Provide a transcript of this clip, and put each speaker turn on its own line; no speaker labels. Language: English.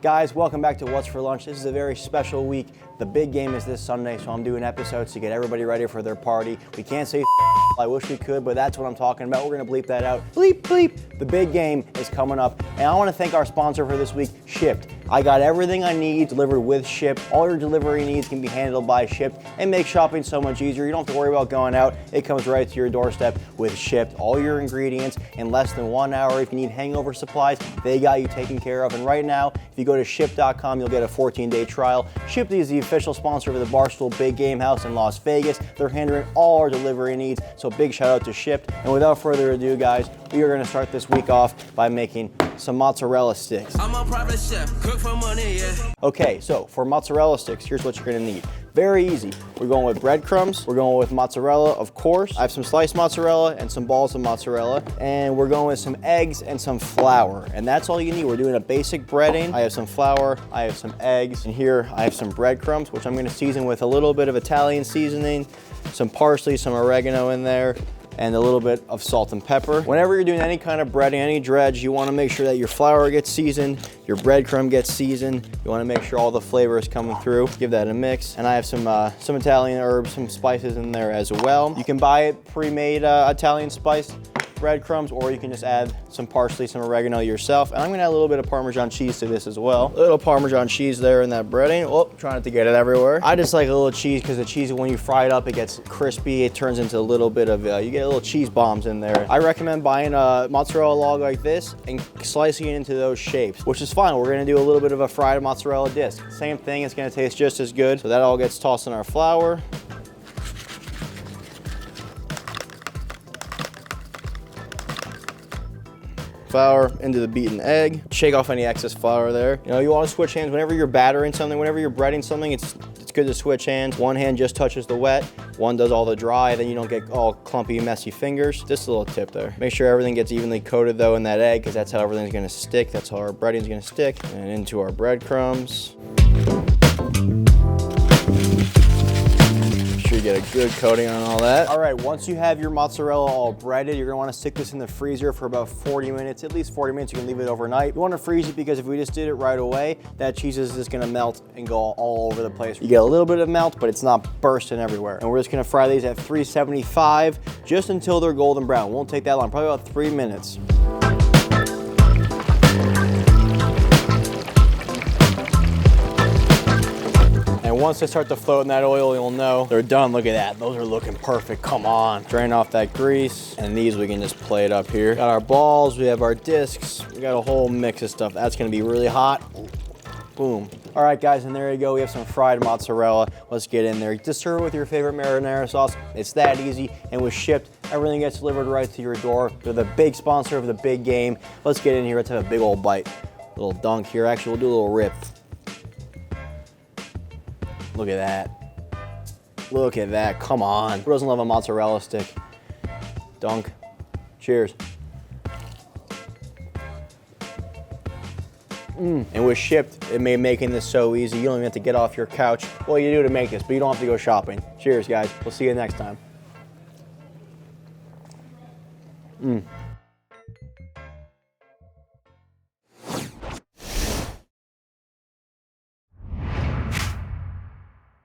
Guys, welcome back to What's for Lunch. This is a very special week. The big game is this Sunday, so I'm doing episodes to get everybody ready for their party. We can't say I wish we could, but that's what I'm talking about. We're gonna bleep that out. Bleep, bleep. The big game is coming up, and I wanna thank our sponsor for this week, SHIPT. I got everything I need delivered with SHIPT. All your delivery needs can be handled by SHIPT and make shopping so much easier. You don't have to worry about going out. It comes right to your doorstep with SHIPT. All your ingredients in less than 1 hour. If you need hangover supplies, they got you taken care of. And right now, if you go to SHIPT.com, you'll get a 14-day trial. SHIPT is the official sponsor of the Barstool Big Game House in Las Vegas. They're handling all our delivery needs, so big shout out to SHIPT. And without further ado, guys, we are gonna start this week off by making some mozzarella sticks. I'm a private chef, cook for money, yeah. Okay, so for mozzarella sticks, here's what you're gonna need. Very easy. We're going with breadcrumbs. We're going with mozzarella, of course. I have some sliced mozzarella and some balls of mozzarella. And we're going with some eggs and some flour. And that's all you need. We're doing a basic breading. I have some flour, I have some eggs, and here I have some breadcrumbs, which I'm gonna season with a little bit of Italian seasoning, some parsley, some oregano in there, and a little bit of salt and pepper. Whenever you're doing any kind of breading, any dredge, you wanna make sure that your flour gets seasoned, your breadcrumb gets seasoned. You wanna make sure all the flavor is coming through. Give that a mix. And I have some Italian herbs, some spices in there as well. You can buy it pre-made Italian spiced breadcrumbs, or you can just add some parsley, some oregano yourself. And I'm gonna add a little bit of Parmesan cheese to this as well. A little Parmesan cheese there in that breading. Oh, trying not to get it everywhere. I just like a little cheese because the cheese, when you fry it up, it gets crispy. It turns into a little bit of, you get little cheese bombs in there. I recommend buying a mozzarella log like this and slicing it into those shapes, which is fine. We're gonna do a little bit of a fried mozzarella disc. Same thing, it's gonna taste just as good. So that all gets tossed in our flour. Flour into the beaten egg. Shake off any excess flour there. You know, you want to switch hands whenever you're battering something, whenever you're breading something, it's good to switch hands. One hand just touches the wet, one does all the dry, then you don't get all clumpy, messy fingers. Just a little tip there. Make sure everything gets evenly coated though in that egg, because that's how everything's gonna stick. That's how our breading's gonna stick. And into our breadcrumbs. You get a good coating on all that. All right, once you have your mozzarella all breaded, you're gonna wanna stick this in the freezer for about 40 minutes, at least 40 minutes. You can leave it overnight. You wanna freeze it because if we just did it right away, that cheese is just gonna melt and go all over the place. You get a little bit of melt, but it's not bursting everywhere. And we're just gonna fry these at 375 just until they're golden brown. Won't take that long, probably about 3 minutes. And once they start to float in that oil, you'll know they're done. Look at that, those are looking perfect, come on. Drain off that grease, and these we can just plate up here. Got our balls, we have our discs, we got a whole mix of stuff. That's gonna be really hot. Boom. All right, guys, and there you go. We have some fried mozzarella. Let's get in there. Just serve it with your favorite marinara sauce. It's that easy, and with SHIPT, everything gets delivered right to your door. They're the big sponsor of the big game. Let's get in here, let's have a big old bite. A little dunk here, actually, we'll do a little rip. Look at that. Look at that, come on. Who doesn't love a mozzarella stick? Dunk. Cheers. And with SHIPT, it made making this so easy. You don't even have to get off your couch. Well, you do to make this, but you don't have to go shopping. Cheers, guys. We'll see you next time.